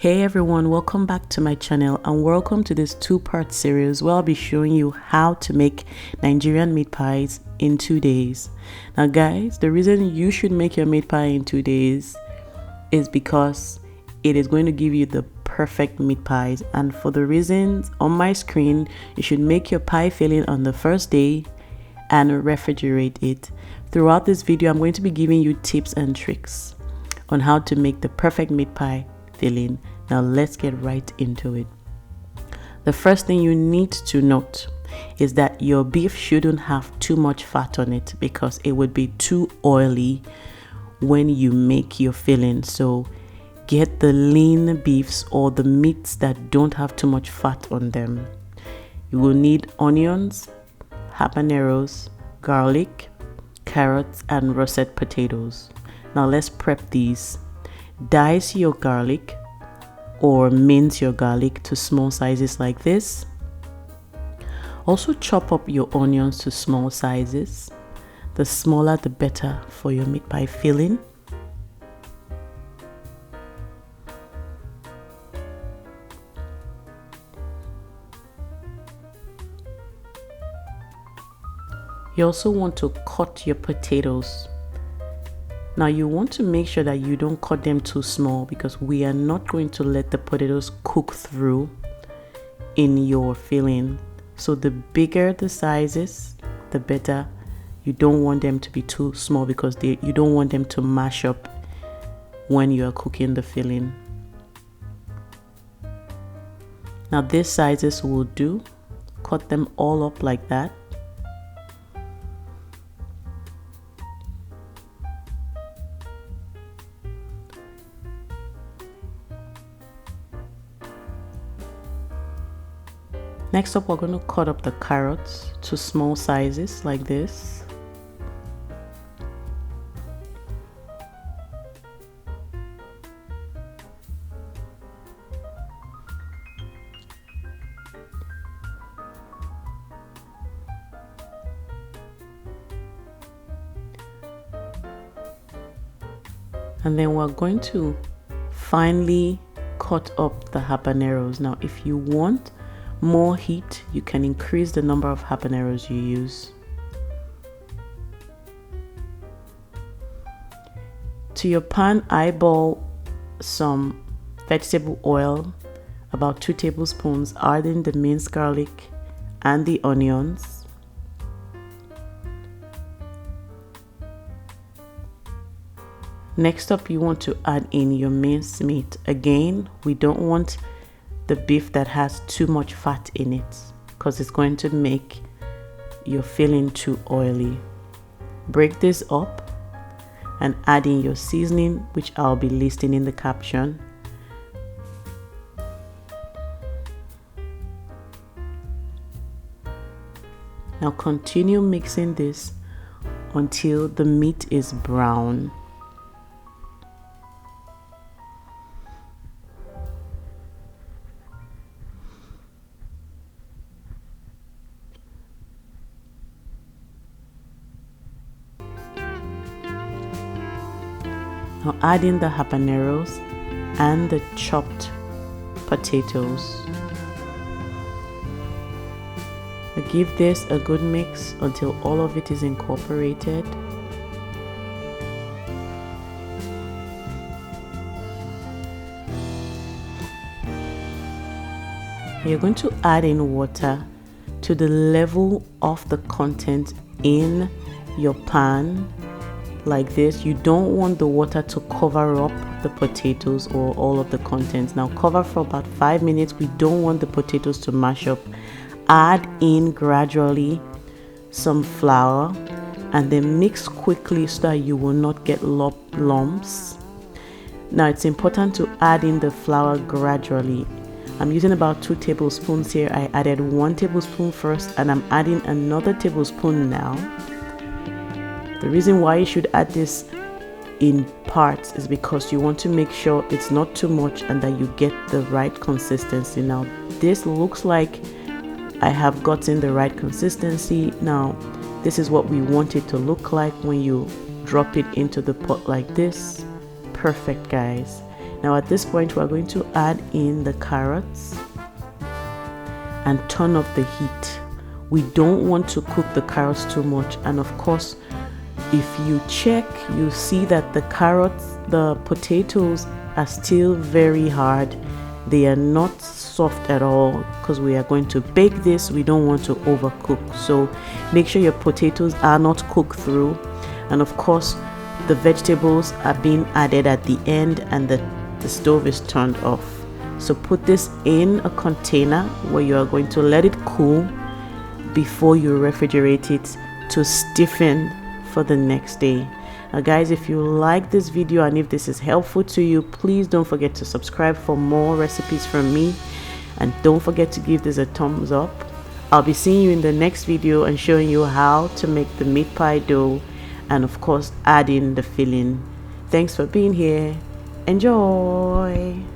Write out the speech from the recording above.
Hey everyone, welcome back to my channel and welcome to this two-part series where I'll be showing you how to make Nigerian meat pies in 2 days. Now guys, the reason you should make your meat pie in 2 days is because it is going to give you the perfect meat pies, and for the reasons on my screen, you should make your pie filling on the first day and refrigerate it. Throughout this video, I'm going to be giving you tips and tricks on how to make the perfect meat pie filling. Now let's get right into it. The first thing you need to note is that your beef shouldn't have too much fat on it because it would be too oily when you make your filling. So get the lean beefs or the meats that don't have too much fat on them. You will need onions, habaneros, garlic, carrots, and russet potatoes. Now let's prep these. Dice your garlic or mince your garlic to small sizes like this. Also chop up your onions to small sizes. The smaller the better for your meat pie filling. You also want to cut your potatoes. Now you want to make sure that you don't cut them too small because we are not going to let the potatoes cook through in your filling. So the bigger the sizes, the better. You don't want them to be too small because you don't want them to mash up when you are cooking the filling. Now these sizes will do. Cut them all up like that. Next up, we're going to cut up the carrots to small sizes like this. And then we're going to finely cut up the habaneros. Now, if you want more heat, you can increase the number of habaneros you use. To your pan, eyeball some vegetable oil, about 2 tablespoons, adding the minced garlic and the onions. Next up, you want to add in your minced meat. Again, we don't want the beef that has too much fat in it because it's going to make your filling too oily. Break this up and add in your seasoning, which I'll be listing in the caption. Now continue mixing this until the meat is brown. Now add in the habaneros and the chopped potatoes. Now give this a good mix until all of it is incorporated. You're going to add in water to the level of the content in your pan. Like this. You don't want the water to cover up the potatoes or all of the contents. Now cover for about 5 minutes. We don't want the potatoes to mash up. Add in gradually some flour and then mix quickly so that you will not get lumps. Now it's important to add in the flour gradually. I'm using about 2 tablespoons here. I added 1 tablespoon first and I'm adding another tablespoon now. The reason why you should add this in parts is because you want to make sure it's not too much and that you get the right consistency. Now this looks like I have gotten the right consistency. Now this is what we want it to look like when you drop it into the pot like this. Perfect, guys. Now at this point, we're going to add in the carrots and turn up the heat. We don't want to cook the carrots too much, and of course, if you check, you see that the potatoes are still very hard. They are not soft at all because we are going to bake this. We don't want to overcook, so make sure your potatoes are not cooked through. And of course, the vegetables are being added at the end and the stove is turned off. So put this in a container where you are going to let it cool before you refrigerate it to stiffen for the next day. Now guys, if you like this video and if this is helpful to you, please don't forget to subscribe for more recipes from me, and don't forget to give this a thumbs up. I'll be seeing you in the next video and showing you how to make the meat pie dough, and of course add in the filling. Thanks for being here. Enjoy.